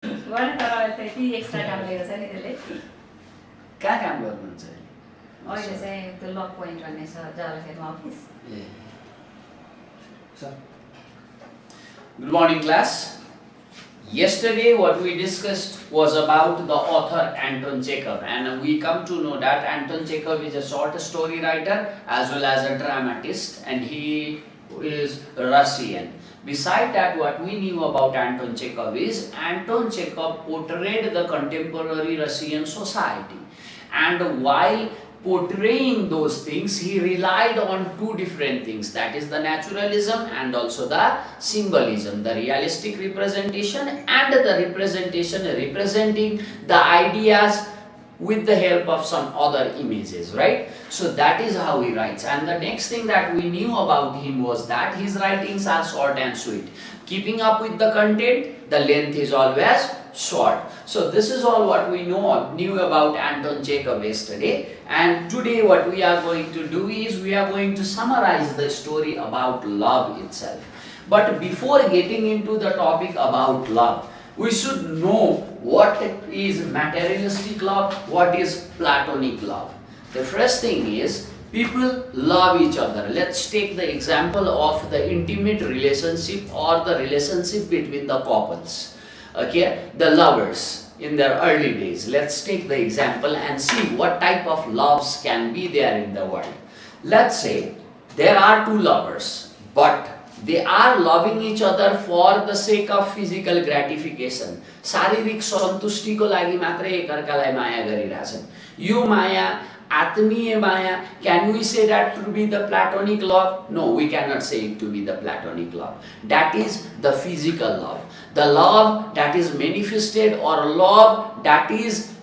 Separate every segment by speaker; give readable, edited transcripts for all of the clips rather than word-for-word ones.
Speaker 1: गर्न तर त्यति एक्स्ट्रा काम लिएको छ नि त्यसले।
Speaker 2: कहाँ काम गर्नुहुन्छ
Speaker 1: अहिले चाहिँ त्यो लक पोइन्ट भन्ने छ जलखेलमा अफिस।
Speaker 2: ए sir good morning class. Yesterday what we discussed was about the author Anton Chekhov, and we come to know that Anton Chekhov is a short story writer as well as a dramatist, and he is Russian. Beside that, what we knew about Anton Chekhov is Anton Chekhov portrayed the contemporary Russian society, and while portraying those things, he relied on two different things, that is the naturalism and also the symbolism, the realistic representation and the representation representing the ideas with the help of some other images, right? So that is how he writes. And the next thing that we knew about him was that his writings are short and sweet. Keeping up with the content, the length is always short. So this is all what we knew about Anton Chekhov yesterday. And today what we are going to do is we are going to summarize the story about love itself. But before getting into the topic about love, we should know what is materialistic love, what is platonic love. The first thing is people love each other. Let's take the example of the intimate relationship or the relationship between the couples. Okay, the lovers in their early days. Let's take the example and see what type of loves can be there in the world. Let's say there are two lovers, but they are loving each other for the sake of physical gratification. शारीरिक सन्तुष्टिको लागि मात्रै एकअर्कालाई माया गरिरहेछन्. यो माया आत्मीय माया. Can we say that to be the platonic love? No, we cannot say it to be the platonic love. That is the physical love. The love that is manifested or love that is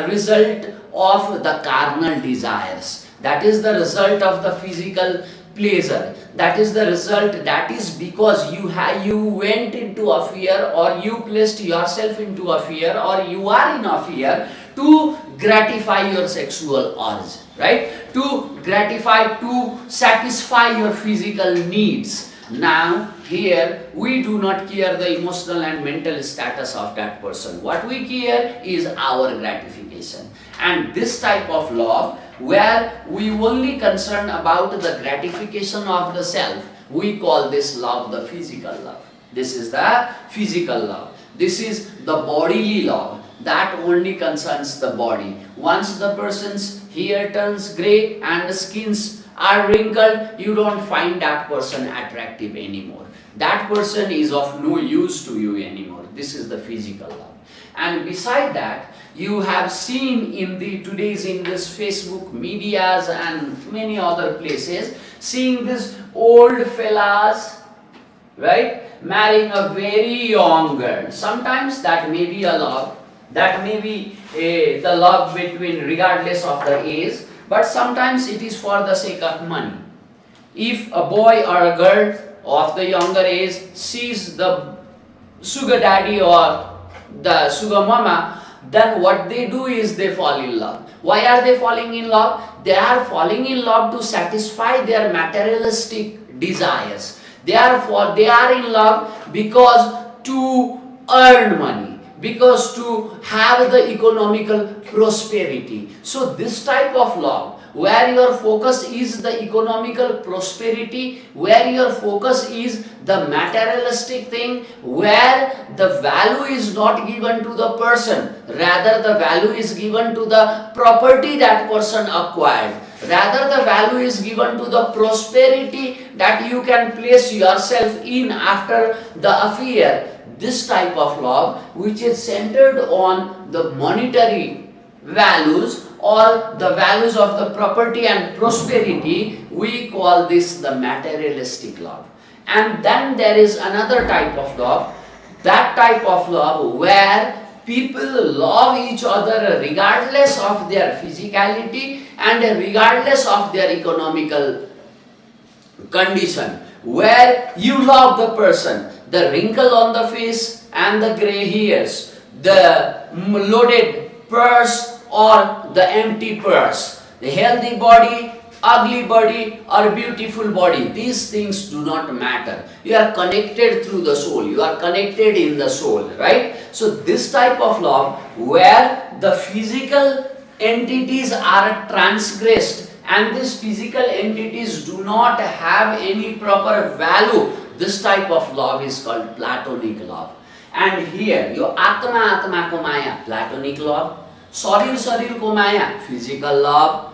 Speaker 2: result of the carnal desires. That is the result of the physical pleasure. That is the result. That is because you went into affair, or you placed yourself into affair, or you are in affair to gratify your sexual urge, right? To gratify, to satisfy your physical needs. Now here we do not care the emotional and mental status of that person. What we care is our gratification. And this type of love, where we only concern about the gratification of the self, we call this love the physical love. This is the physical love. This is the bodily love that only concerns the body. Once the person's hair turns grey and the skins are wrinkled, you don't find that person attractive anymore. That person is of no use to you anymore. This is the physical love. And beside that, you have seen in the today's in this Facebook medias and many other places, seeing these old fellas, right, marrying a very young girl. Sometimes that may be a love, that may be the love between regardless of the age, but sometimes it is for the sake of money. If a boy or a girl of the younger age sees the sugar daddy or the sugar mama, then what they do is they fall in love. Why are they falling in love? They are falling in love to satisfy their materialistic desires. They are in love because to earn money, because to have the economical prosperity. So this type of love, where your focus is the economical prosperity, where your focus is the materialistic thing, where the value is not given to the person, rather the value is given to the property that person acquired, rather the value is given to the prosperity that you can place yourself in after the affair. This type of love, which is centered on the monetary values or the values of the property and prosperity, we call this the materialistic love. And then there is another type of love, that type of love where people love each other regardless of their physicality and regardless of their economical condition, where you love the person, the wrinkle on the face and the gray hairs, the loaded purse or the empty purse, the healthy body ugly body or beautiful body, these things do not matter. You are connected through the soul, you are connected in the soul, right? So this type of love where the physical entities are transgressed and these physical entities do not have any proper value, this type of love is called platonic love. And here यो आत्मा आत्माको माया platonic love, शरीर शरीरको माया physical love,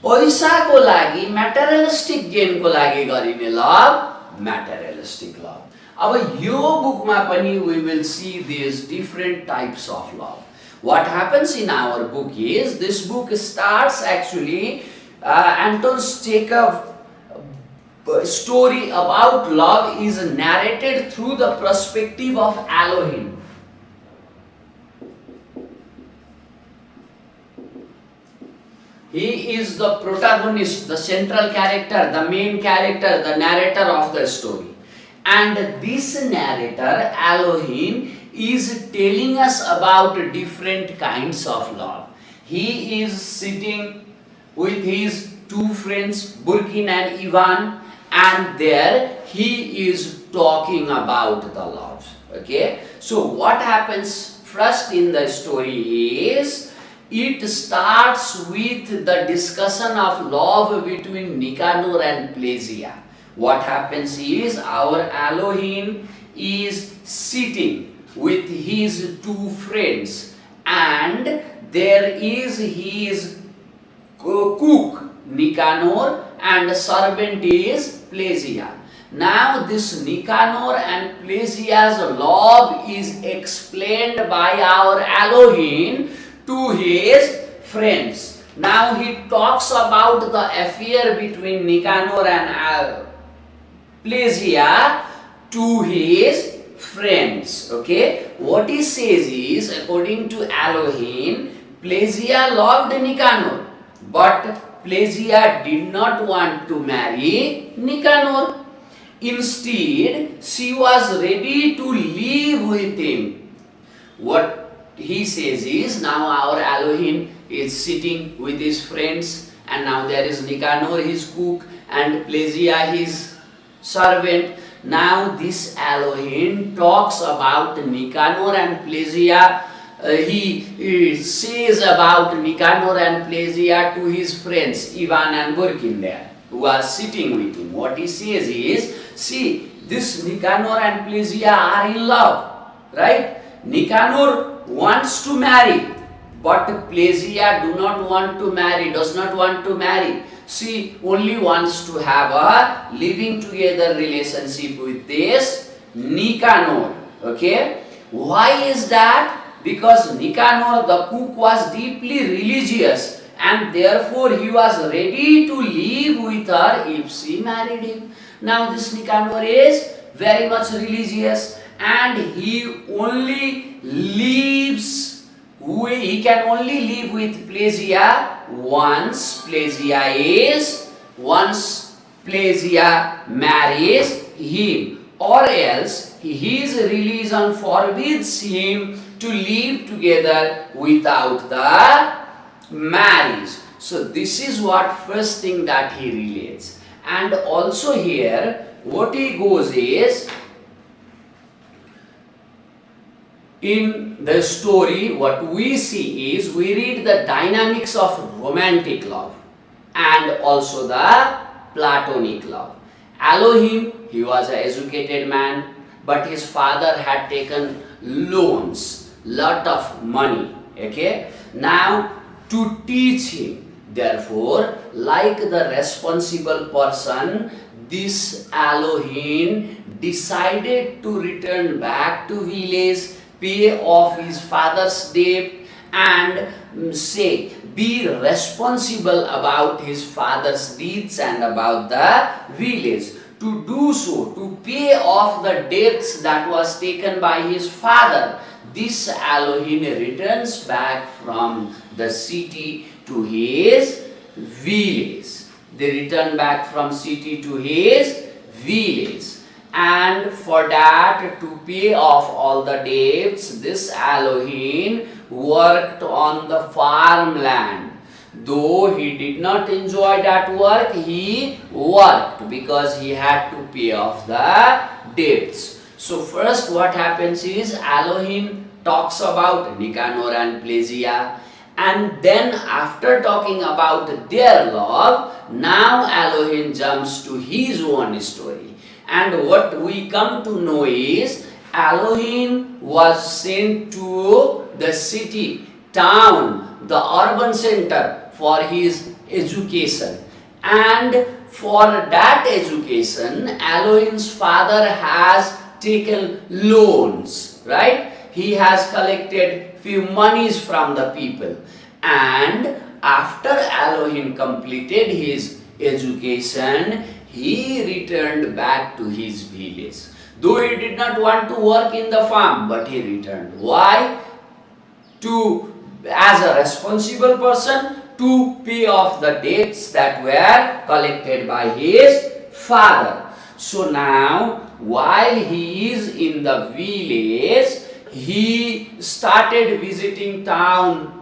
Speaker 2: पैसाको लागि materialistic gain को लागि गरिने love materialistic love. अब यो बुकमा पनि we will see these different types of love. What happens in our book is this book starts actually Anton Chekhov story about love is narrated through the perspective of Alohin. He is the protagonist, the central character, the main character, the narrator of the story. And this narrator, Alohin, is telling us about different kinds of love. He is sitting with his two friends, Burkin and Ivan, and there he is talking about the love. Okay, so what happens first in the story is it starts with the discussion of love between Nicanor and Plezia. What happens is our Alohin is sitting with his two friends and there is his cook Nicanor and servant is Plezia. Now this Nicanor and Plezia's love is explained by our Alohin to his friends. Now he talks about the affair between Nicanor and Plezia to his friends. Okay, what he says is, according to Alohin, Plezia loved Nicanor, but Plezia did not want to marry Nicanor. Instead, she was ready to live with him. What he says is, now our Alohin is sitting with his friends and now there is Nicanor, his cook, and Plezia, his servant. Now this Alohin talks about Nicanor and Plezia. He says about Nicanor and Plezia to his friends Ivan and Burkin there, who are sitting with him. What he says is, see, this Nicanor and Plezia are in love, right? Nicanor wants to marry, but Plezia does not want to marry. She only wants to have a living together relationship with this Nicanor. Okay? Why is that? Because Nicanor, the cook, was deeply religious and therefore he was ready to live with her if she married him. Now this Nicanor is very much religious and he can only live with Plezia once Plezia marries him, or else his religion forbids him to live together without the marriage. So this is what first thing that he relates. And also here what he goes is, in the story what we see is, we read the dynamics of romantic love and also the platonic love. Alohin, he was an educated man, but his father had taken loans, lot of money, okay, now to teach him. Therefore, like the responsible person, this Alohin decided to return back to village, pay off his father's debt and be responsible about his father's deeds and about the village. To do so, to pay off the debts that was taken by his father, this Alohin returns back from the city to his village. They return back from city to his village. And for that, to pay off all the debts, this Alohin worked on the farmland. Though he did not enjoy that work, he worked because he had to pay off the debts. So first what happens is Elohim talks about Nicanor and Plagia, and then after talking about their love, now Elohim jumps to his own story. And what we come to know is Elohim was sent to the city, town, the urban center for his education. And for that education, Elohim's father has taken loans, right? He has collected few monies from the people. And after Elohim completed his education, he returned back to his village. Though he did not want to work in the farm, but he returned. Why? As a responsible person, to pay off the debts that were collected by his father. So now, while he is in the village, he started visiting town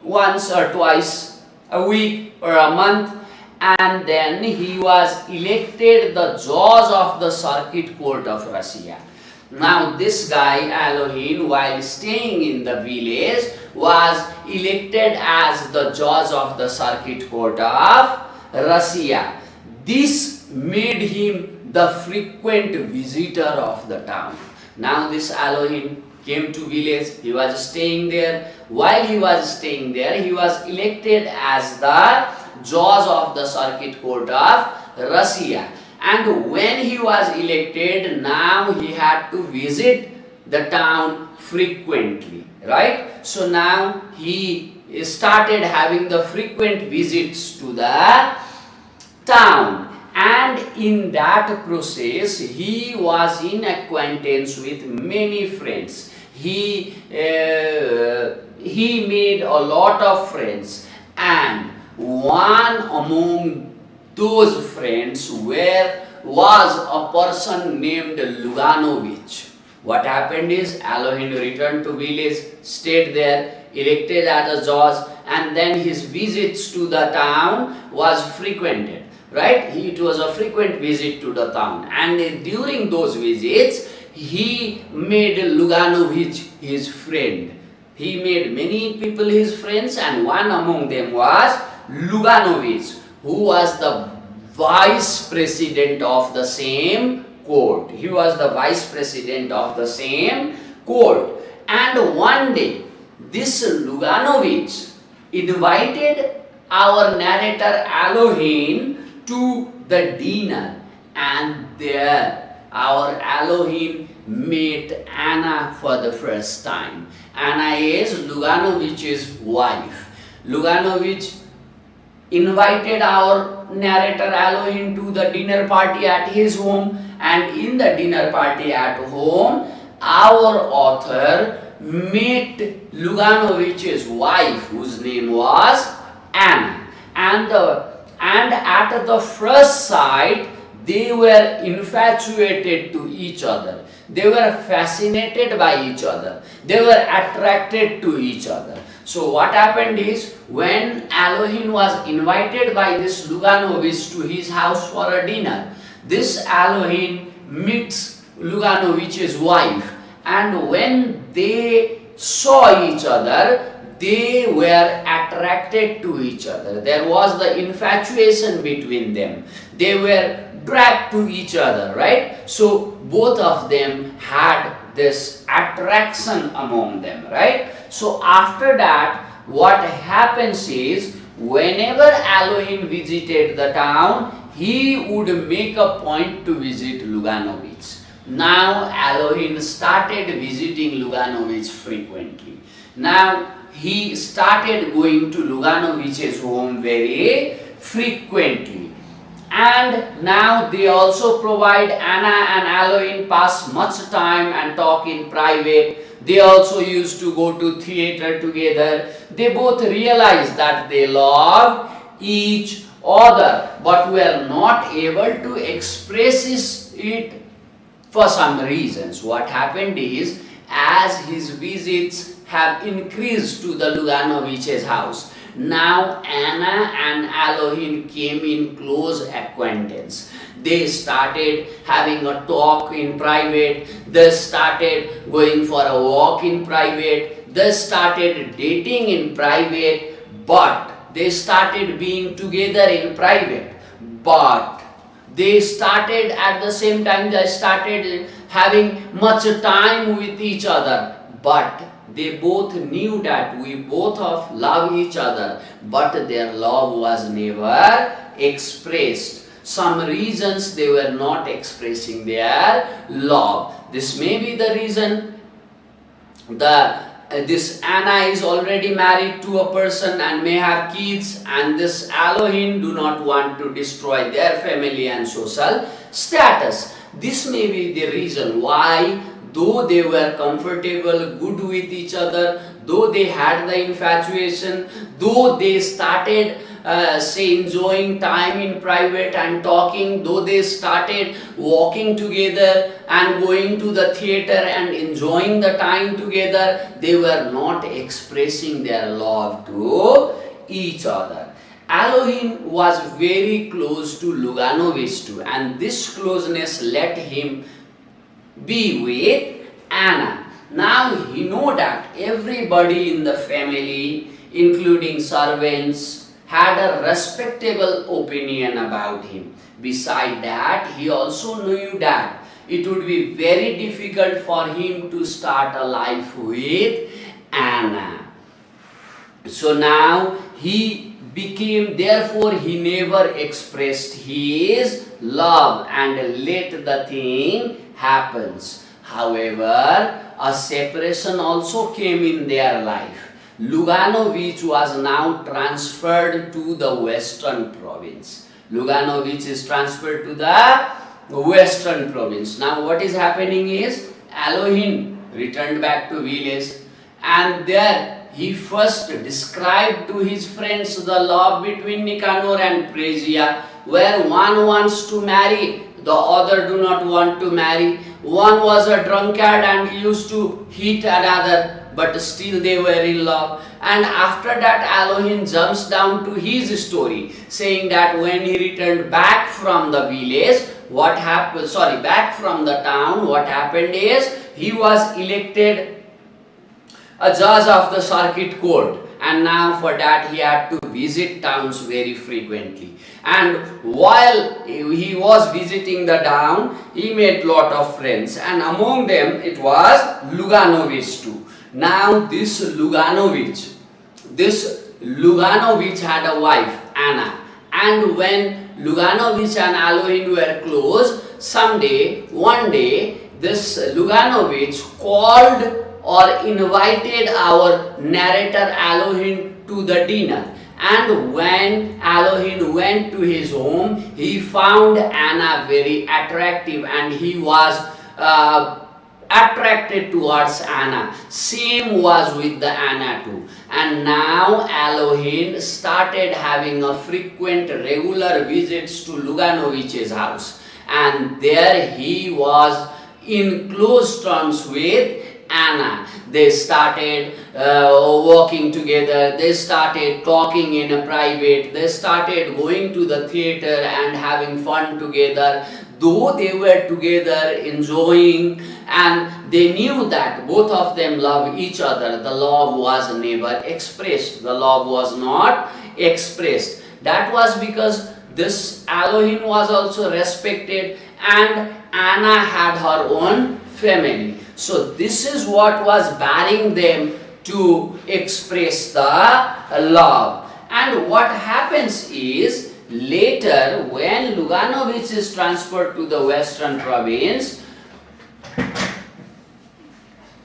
Speaker 2: once or twice a week or a month, and then he was elected the judge of the circuit court of Russia. Now this guy Elohim, while staying in the village, was elected as the judge of the circuit court of Russia. This made him the frequent visitor of the town. Now this Elohim came to village, he was staying there. While he was staying there, he was elected as the judge of the circuit court of Russia. And when he was elected, now he had to visit the town frequently, right? So now he started having the frequent visits to the town. And in that process, he was in acquaintance with many friends. He made a lot of friends, and one among those friends was a person named Luganovich. What happened is Elohim returned to village, stayed there, elected as a judge, and then his visits to the town was frequented. Right? It was a frequent visit to the town, and during those visits, he made Luganovich his friend. He made many people his friends, and one among them was Luganovich, who was the vice president of the same court. He was the vice president of the same court. And one day, this Luganovich invited our narrator Elohim to the dinner, and there our Elohim met Anna for the first time. Anna is Luganovich's wife. Luganovich invited our narrator Elohim to the dinner party at his home, and in the dinner party at home, our author met Luganovich's wife, whose name was Anna. And at the first sight, they were infatuated to each other. They were fascinated by each other. They were attracted to each other. So what happened is, when Elohim was invited by this Luganovich to his house for a dinner, this Elohim meets Luganovich's wife, and when they saw each other, they were attracted to each other. There was the infatuation between them. They were dragged to each other, right? So both of them had this attraction among them, right? So after that, what happens is, whenever Elohim visited the town, he would make a point to visit Luganovich. Now Elohim started visiting Luganovich frequently. Now he started going to Luganovich's home very frequently. And now they also provide Anna and Elohim pass much time and talk in private. They also used to go to theater together. They both realized that they love each other, but were not able to express it for some reasons. What happened is, as his visits have increased to the Luganovich's house, Now Anna and Elohim came in close acquaintance. They started having a talk in private. They started going for a walk in private. They started dating in private. But they started being together in private. But they started at the same time, they started having much time with each other. But they both knew that we both of love each other, but their love was never expressed. Some reasons they were not expressing their love. This may be the reason this Anna is already married to a person and may have kids, and this Elohim do not want to destroy their family and social status. This may be the reason why, though they were comfortable, good with each other, though they had the infatuation, though they started enjoying time in private and talking, though they started walking together and going to the theater and enjoying the time together, they were not expressing their love to each other. Elohim was very close to Luganovich too, and this closeness let him be with Anna. Now he know that everybody in the family, including servants, had a respectable opinion about him. Beside that, he also knew that it would be very difficult for him to start a life with Anna. So now therefore he never expressed his love and let the thing happens. However, a separation also came in their life. Luganovich was now transferred to the western province. Luganovich is transferred to the western province. Now what is happening is, Elohim returned back to village, and there he first described to his friends the love between Nicanor and Phrygia, where one wants to marry, the other do not want to marry. One was a drunkard and used to hit another, but still they were in love. And after that, Elohim jumps down to his story, saying that when he returned back from the village, back from the town, what happened is, he was elected a judge of the circuit court, and now for that he had to visit towns very frequently. And while he was visiting the town, he made lot of friends, and among them it was Luganovich too. Now this Luganovich had a wife, Anna, and when Luganovich and Elohim were close, one day this Luganovich called or invited our narrator Elohim to the dinner. And when Elohim went to his home, he found Anna very attractive, and he was attracted towards Anna. Same was with the Anna too. And now Elohim started having a frequent, regular visits to Luganovich's house. And there he was in close terms with Anna. They started walking together, they started talking in a private, they started going to the theater and having fun together. Though they were together enjoying, and they knew that both of them loved each other, the love was never expressed. The love was not expressed. That was because this Elohim was also respected, and Anna had her own family. So this is what was barring them to express the love. And what happens is, later when Luganovich is transferred to the western province,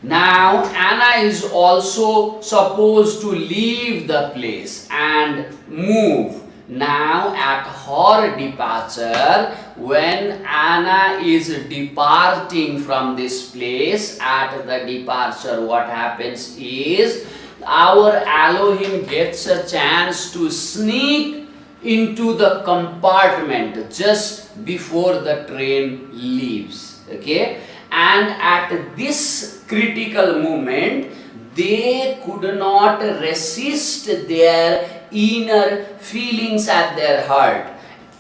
Speaker 2: now Anna is also supposed to leave the place and move. Now at her departure, when Anna is departing from this place, at the departure what happens is, our Elohim gets a chance to sneak into the compartment just before the train leaves. Okay? And at this critical moment, they could not resist their inner feelings at their heart,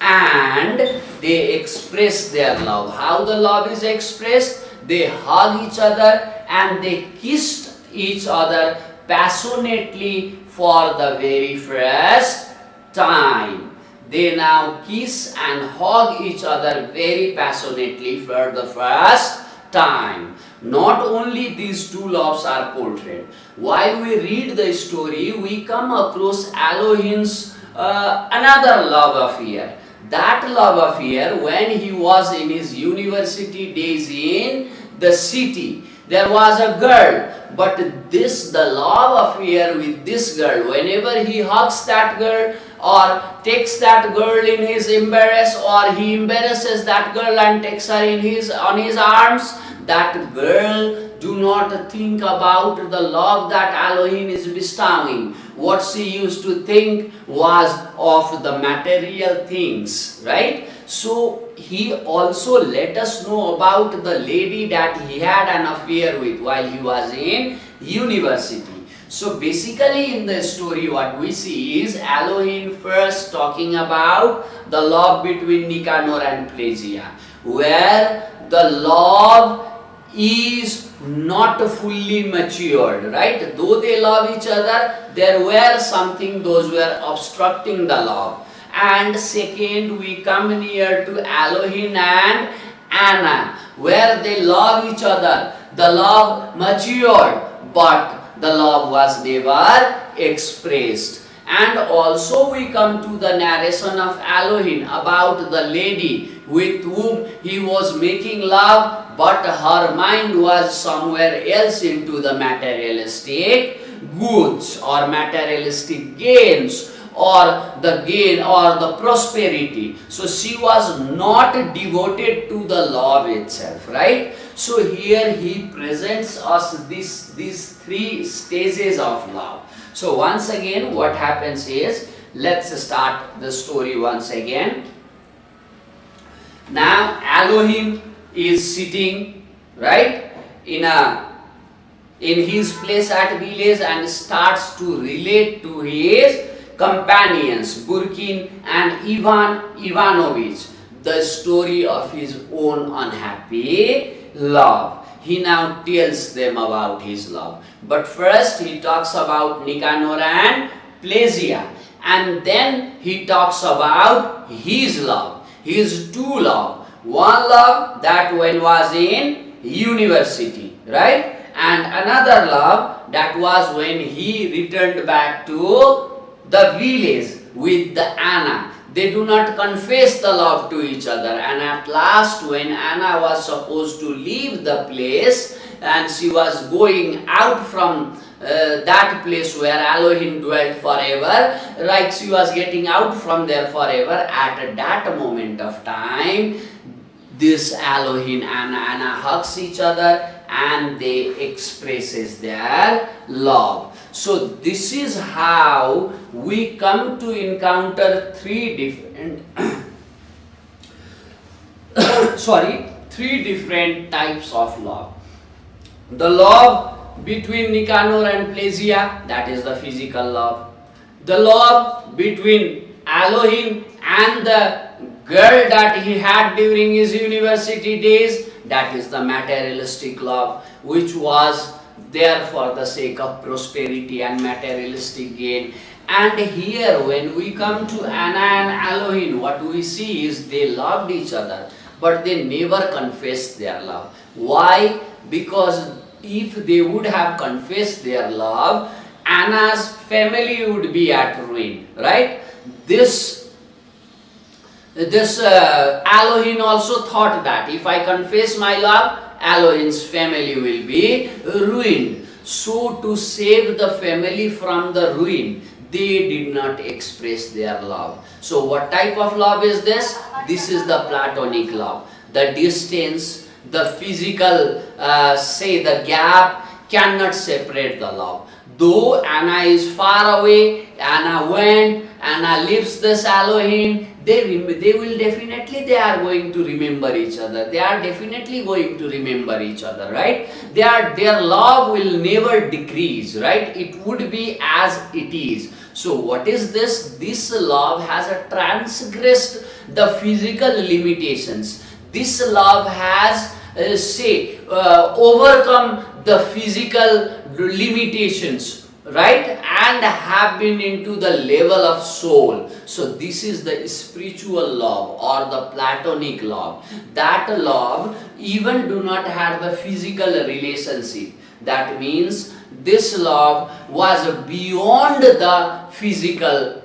Speaker 2: and they express their love. How the love is expressed? They hug each other and they kissed each other passionately for the very first time. They now kiss and hug each other very passionately for the first time. Not only these two loves are portrayed. While we read the story, we come across Elohim's another love affair. That love affair, when he was in his university days in the city, there was a girl, but the love affair with this girl, whenever he hugs that girl or takes that girl in his embrace, or he embarrasses that girl and takes her on his arms, that girl do not think about the love that Elohim is bestowing. What she used to think was of the material things, right? So he also let us know about the lady that he had an affair with while he was in university. So basically in the story what we see is Elohim first talking about the love between Nicanor and Plagia, where the love is not fully matured, right? Though they love each other, there were something those were obstructing the love. And second, we come near to Elohim and Anna, where they love each other. The love matured, but the love was never expressed. And also we come to the narration of Elohim about the lady with whom he was making love, but her mind was somewhere else into the materialistic goods or materialistic gains, or the gain or the prosperity. So she was not devoted to the love itself, right? So here he presents us these three stages of love. So once again what happens is, let's start the story once again. Now Elohim is sitting, right, in his place at village and starts to relate to his companions Burkin and Ivan Ivanovich the story of his own unhappy love. He now tells them about his love. But first he talks about Nicanor and Plagia, and then he talks about his love, his two love. One love that when was in university, right? And another love that was when he returned back to the village with the Anna. They do not confess the love to each other, and at last when Anna was supposed to leave the place and she was going out from that place where Elohim dwelt forever, right, she was getting out from there forever. At that moment of time, this Elohim and Anna hugs each other and they expresses their love. So this is how we come to encounter three different three different types of love. The love between Nicanor and Plagia, that is the physical love. The love between Elohim and the girl that he had during his university days, that is the materialistic love, which was there for the sake of prosperity and materialistic gain. And here when we come to Anna and Elohim, what we see is they loved each other, but they never confessed their love. Why? Because if they would have confessed their love, Anna's family would be at ruin, right? This Elohim also thought that if I confess my love, Elohim's family will be ruined. So to save the family from the ruin, they did not express their love. So what type of love is this? This is the platonic love. The distance, the physical, the gap cannot separate the love. Though Anna is far away, Anna went, Anna lives this Elohim, they are going to remember each other. They are definitely going to remember each other, right? Their love will never decrease, right? It would be as it is. So what is this? This love has transgressed the physical limitations. This love has overcome the physical limitations, right, and have been into the level of soul. So this is the spiritual love or the platonic love. That love even do not have the physical relationship. That means this love was beyond the physical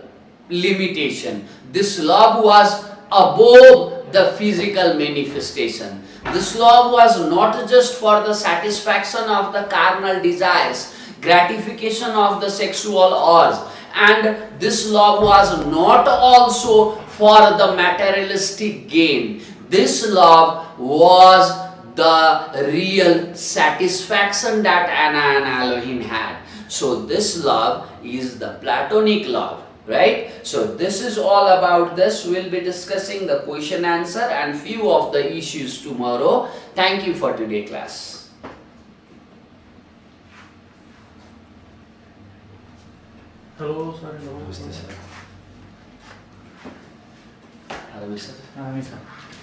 Speaker 2: limitation. This love was above the physical manifestation. This love was not just for the satisfaction of the carnal desires, gratification of the sexual urge, and this love was not also for the materialistic gain. This love was the real satisfaction that Anna and Elohim had. So this love is the platonic love, right? So this is all about this. We'll be discussing the question answer and few of the issues tomorrow. Thank you for today class.
Speaker 3: Hello sir.
Speaker 2: Namaste sir. Hello sir.
Speaker 3: Sir.